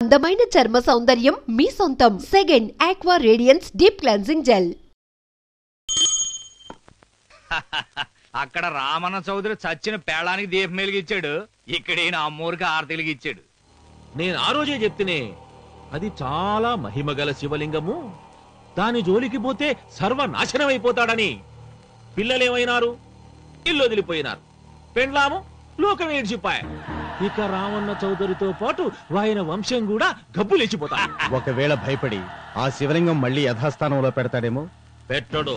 అందమైన చర్మ సౌందర్యం మీ సొంతం. Second aqua radiance deep cleansing gel. అక్కడ రామన్న చౌదరి చచ్చిన పేళానికి దీపం వెలిగించాడు, ఇక్కడ ఈయన అమ్మూరికి ఆరతి వెలిగించాడు. నేను ఆ రోజే చెప్తేనే అది చాలా మహిమగల శివలింగము, దాని జోలికి పోతే సర్వనాశనం అయిపోతాడని. పిల్లలేమైనారు, ఇల్లు వదిలిపోయినారు, పెండ్లాము లోకం ఏడ్చిపాయ. ఇక రామన్న చౌదరితో పాటు ఆయన వంశం కూడా గబ్బు లేచిపోతా. ఒకవేళ భయపడి ఆ శివలింగం మళ్ళీ యథాస్థానంలో పెడతాడేమో. పెట్టడు.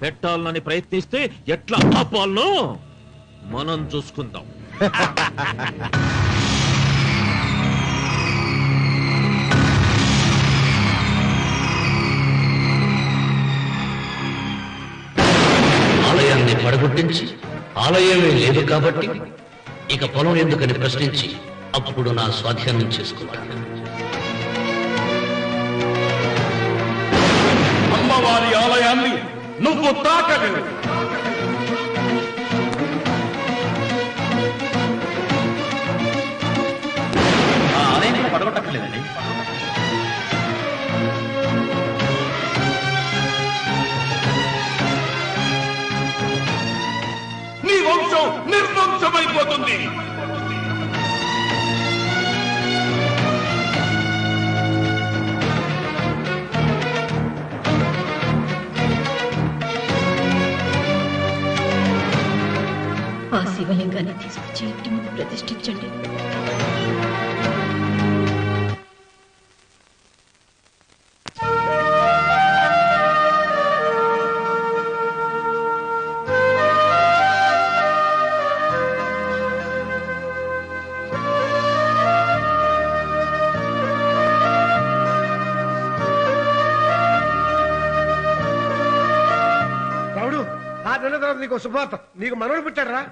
పెట్టాలని ప్రయత్నిస్తే ఎట్లా ఆపాలనో మనం చూసుకుందాం. ఆలయాన్ని పడగొట్టించి ఆలయమే లేదు కాబట్టి ఇక పొలం ఎందుకని ప్రశ్నించి అప్పుడు నా స్వాధీనం చేసుకుంటాను. అమ్మవారి ఆలయాన్ని నువ్వు తాకగలవు. ఆ ఆలయాన్ని పడగొట్టక్కర్లేదండి. నీ వంశం నిర్వంశమైపోతుంది. ఆ శివలింగాన్ని తీసుకొచ్చి ఇంటి ముందు ప్రతిష్ఠించండి. రావుడు, ఆ నెల తర్వాత నీకు శుభార్త. నీకు మనవడు పుట్టాడరా?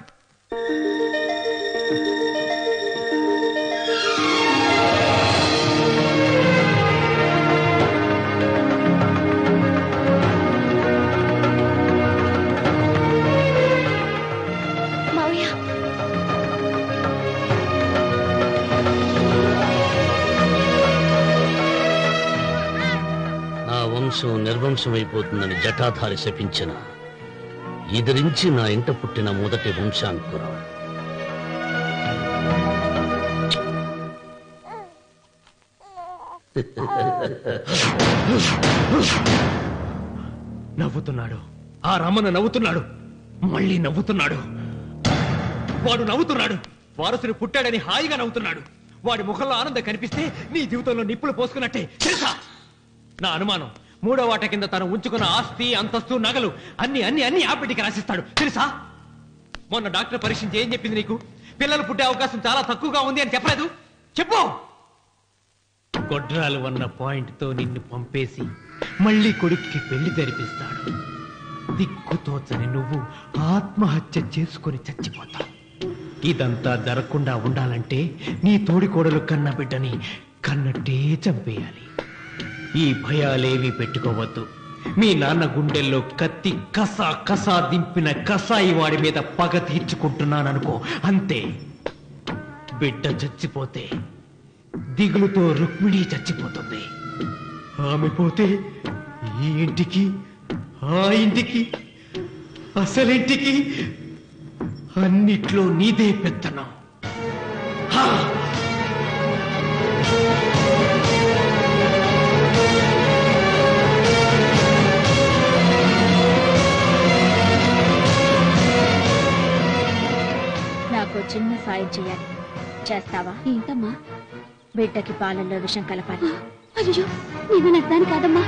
నా వంశం నిర్వంశమైపోతుందని జటాధారి శపించిన ఎదిరించి నా ఇంట పుట్టిన మొదటి వంశాంకురం. నవ్వుతున్నాడు. ఆ రమణ నవ్వుతున్నాడు. మళ్ళీ నవ్వుతున్నాడు. వాడు నవ్వుతున్నాడు. వారసుడు పుట్టాడని హాయిగా నవ్వుతున్నాడు. వాడి ముఖంలో ఆనందం కనిపిస్తే నీ జీవితంలో నిప్పులు పోసుకున్నట్టే తెలుసా? నా అనుమానం, మూడో వాట కింద తను ఉంచుకున్న ఆస్తి, అంతస్తు, నగలు అన్ని అన్ని అన్ని ఆ బిడ్డకి రాసిస్తాడు తెలుసా? మొన్న డాక్టర్ పరీక్షించి ఏం చెప్పింది నీకు? పిల్లలు పుట్టే అవకాశం చాలా తక్కువగా ఉంది అని చెప్పలేదు? చెప్పు. గొడ్రాలు అన్న పాయింట్ తో నిన్ను పంపేసి మళ్ళీ కొడుక్కి పెళ్లి జరిపిస్తాడు. దిక్కుతోచని నువ్వు ఆత్మహత్య చేసుకుని చచ్చిపోతావు. ఇదంతా జరగకుండా ఉండాలంటే నీ తోడికోడలు కన్న బిడ్డని కన్నట్టే చంపేయాలి. ఈ భయాలేవి పెట్టుకోవద్దు. మీ నాన్న గుండెల్లో కత్తి కసా కసా దింపిన కసాయి వాడి మీద పగ తీర్చుకుంటున్నాననుకో, అంతే. బిడ్డ చచ్చిపోతే దిగులుతో రుక్మిణి చచ్చిపోతుంది. ఆమె పోతే ఈ ఇంటికి, ఆ ఇంటికి, అసలింటికి అన్నిట్లో నీదే పెత్తనం. నాకు చిన్న సాయం చేయాలి, చేస్తావా? ఏంటమ్మా? బిడ్డకి పాలల్లో విషం కలపాలి. అయ్యో, నేను నడ్డాను కాదమ్మా.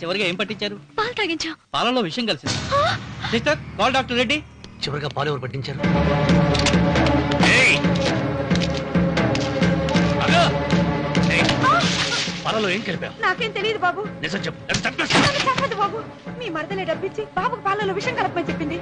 చివరిగా ఏం పట్టించారు? పాలు తాగించా. పాలలో విషయం కలిసింది. Sister, call doctor Reddy. చివరిగా పాలు ఎవరు పట్టించారు? పాలలో ఏం కలిపావు? నాకేం తెలియదు బాబు. నిజం చెప్పు. చెప్పదు బాబు. మీ మరదలే డబ్బిచ్చి బాబుకు పాలలో విషం కలపమని చెప్పింది.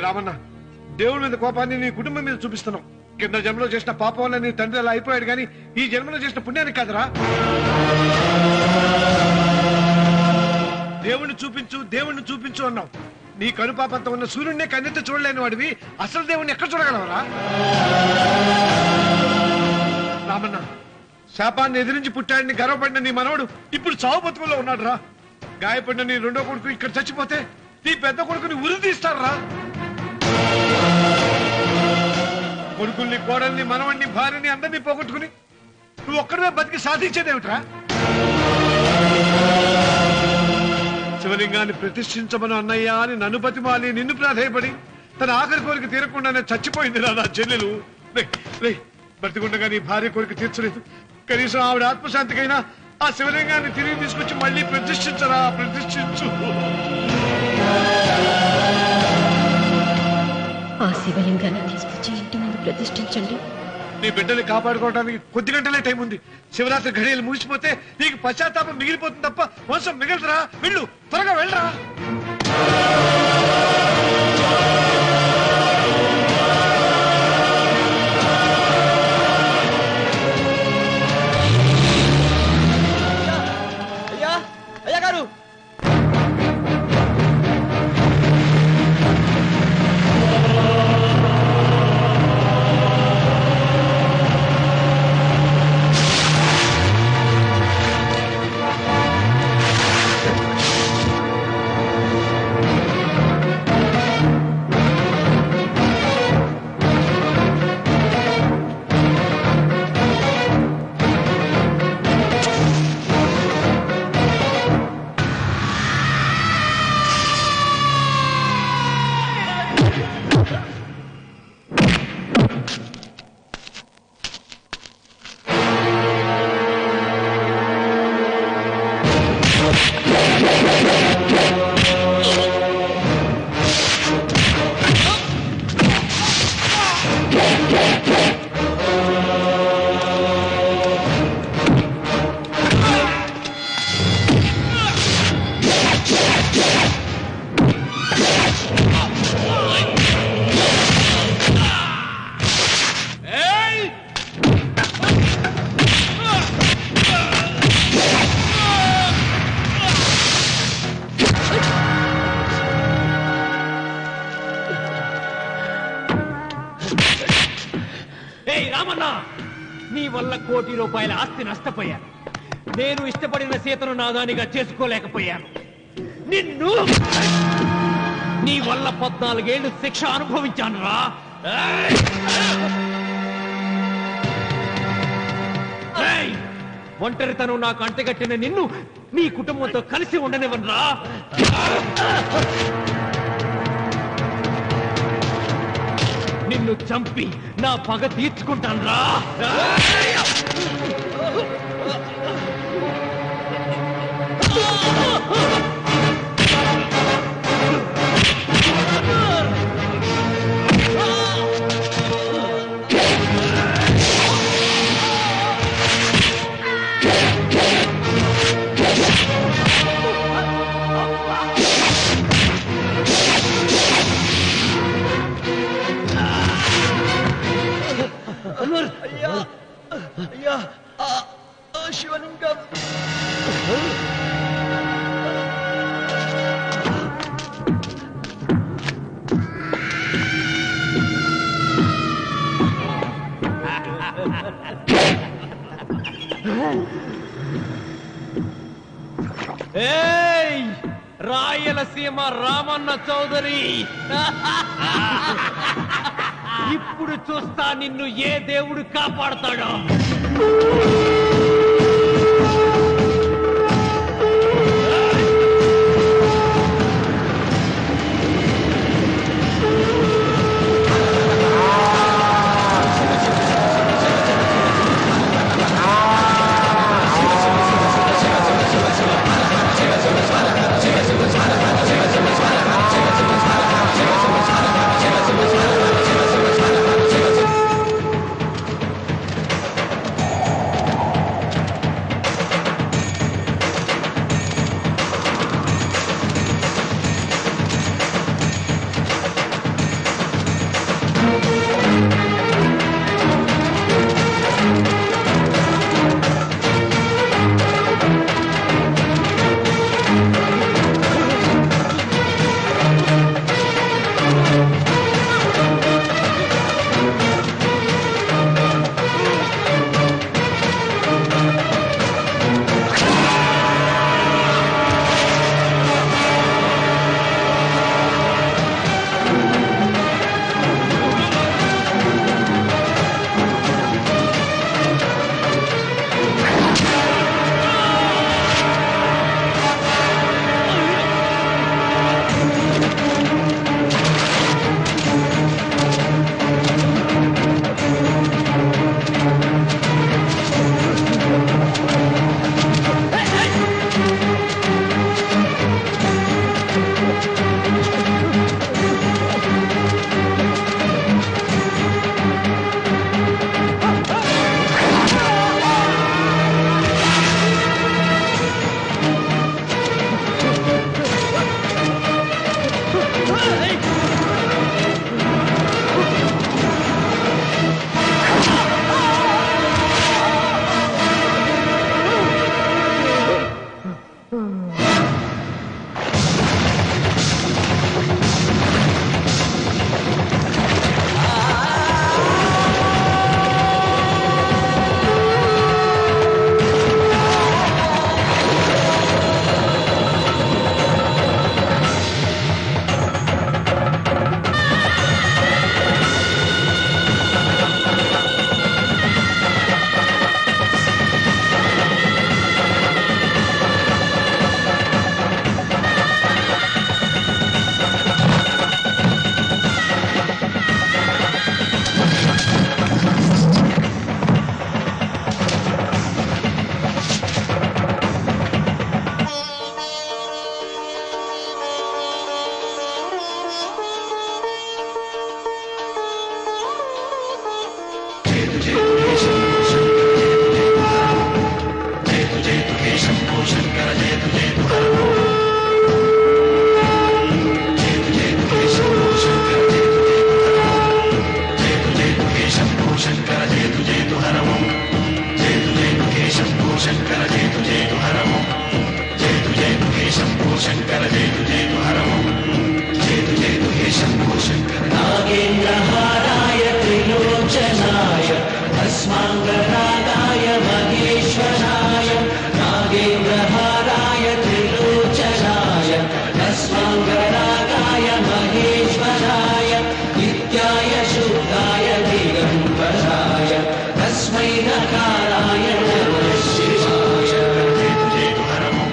రామన్న, దేవుడి మీద కోపాన్ని నీ కుటుంబం మీద చూపిస్తున్నావు. కింద జన్మలో చేసిన పాపం వల్ల నీ తండ్రి అలా అయిపోయాడు, కానీ ఈ జన్మలో చేసిన పుణ్యానికి కాదురా. దేవుణ్ణి చూపించు, దేవుణ్ణి చూపించు అన్నావు. నీ కనుపాపంతో ఉన్న సూర్యుడిని కన్నెత్తి చూడలేని వాడివి అసలు దేవుణ్ణి ఎక్కడ చూడగలవరా? రామన్న, శాపాన్ని ఎదిరించి పుట్టాడని గర్వపడిన నీ మనవడు ఇప్పుడు చావు బతుకుల్లో ఉన్నాడు రా. గాయపడిన నీ రెండో కొడుకు ఇక్కడ చచ్చిపోతే నీ పెద్ద కొడుకుని ఉరి తీస్తారా? కొడుకుల్ని, కోడల్ని, మనవణ్ణి, భార్యని అందరినీ పోగొట్టుకుని నువ్వు ఒక్కడే బతికి సాధించేదేమిట్రా? శివలింగాన్ని ప్రతిష్ఠించమను అన్నయ్య అని నన్ను బతిమాలి నిన్ను ప్రాధేయపడి తన ఆఖరి కోరిక తీరకుండానే చచ్చిపోయింది నా చెల్లెలు. బ్రతికుండగా నీ భార్య కోరిక తీర్చలేదు. కనీసం ఆవిడ ఆత్మశాంతికైనా ఆ శివలింగాన్ని తిరిగి తీసుకొచ్చి మళ్ళీ ప్రతిష్ఠించరా, ప్రతిష్ఠించు. ఆ శివలింగాన్ని తీసుకొచ్చి ఇంటి ముందు ప్రతిష్ఠించండి. నీ బిడ్డని కాపాడుకోవడానికి కొద్ది గంటలే టైం ఉంది. శివరాత్రి ఘడియలు ముగిసిపోతే నీకు పశ్చాత్తాపం మిగిలిపోతుంది తప్ప వంశం మిగలరా. వెళ్ళు, త్వరగా వెళ్ళరా. అయ్యా గారు, నీ వల్ల ₹1,00,00,000 ఆస్తి నష్టపోయాను. నేను ఇష్టపడిన సీతను నాదానిగా చేసుకోలేకపోయాను. నిన్ను నీ వల్ల 14 ఏళ్ళు శిక్ష అనుభవించాను రా. ఒంటరితనం నాకు అంటగట్టిన నిన్ను నీ కుటుంబంతో కలిసి ఉండనివ్వనురా. నిన్ను చంపి నా పగ తీర్చుకుంటాను రా. అయ్యా అయ్యా, శివలింగం. ఏయ్, రాయలసీమ రామన్న చౌదరి, ఇప్పుడు చూస్తా నిన్ను ఏ దేవుడు కాపాడతాడో. శంకర జయతు జయతు హరము జయతు జయతు హే శంభో శంకర జయతు జయతు హరము జయతు జయతు హే శంభో శంకర నాగేంద్రహారాయ త్రిలోచనాయ భస్మాంగరాగాయ మహేశ్వరాయ నాగేంద్రహారాయ త్రిలోచనాయ భస్మాంగరాగాయ మహేశ్వరాయ నిత్యాయ శుద్ధాయ దిగంబరాయ తస్మై నకారాయ నమః శివాయ జయతు జయతు హరము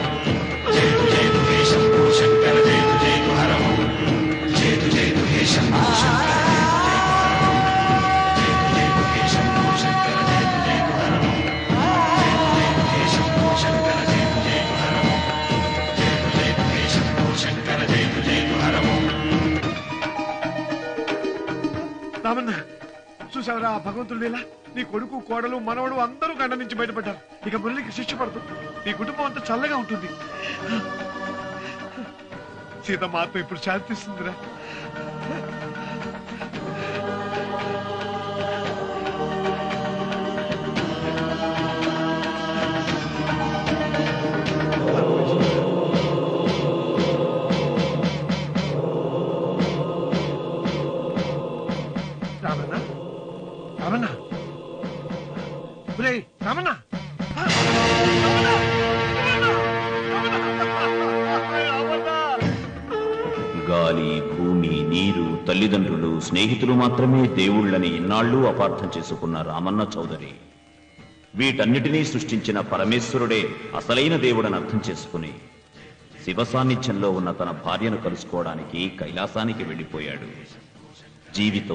జయతు జయతు హే శంభో శంకర జయతు జయతు హరము జయతు జయతు హే శంభో శంకర జయతు జయతు హే శంభో శంకర జయతు జయతు హరము జయతు జయతు హే శంభో శంకర జయతు జయతు హరము జయతు జయతు హే శంభో శంకర జయతు జయతు హరము. రామన్న చూసావరా ఆ భగవంతుడు లీల నీ కొడుకు కోడలు మనవడు అందరూ గండ నుంచి బయటపడ్డారు ఇక మురళికి శిక్ష పడుతుంది నీ కుటుంబం అంతా చల్లగా ఉంటుంది సీతమ్మ ఆత్మ ఇప్పుడు శాంతిస్తుందిరా రామన్న రామన్న రామన్న గాలి భూమి నీరు తల్లిదండ్రులు స్నేహితులు మాత్రమే దేవుళ్ళని ఇన్నాళ్లు అపార్థం చేసుకున్న రామన్న చౌదరి వీటన్నిటినీ సృష్టించిన పరమేశ్వరుడే అసలైన దేవుడని అర్థం చేసుకుని శివ సాన్నిధ్యంలో ఉన్న తన భార్యను కలుసుకోవడానికి కైలాసానికి వెళ్లిపోయాడు. జీవితం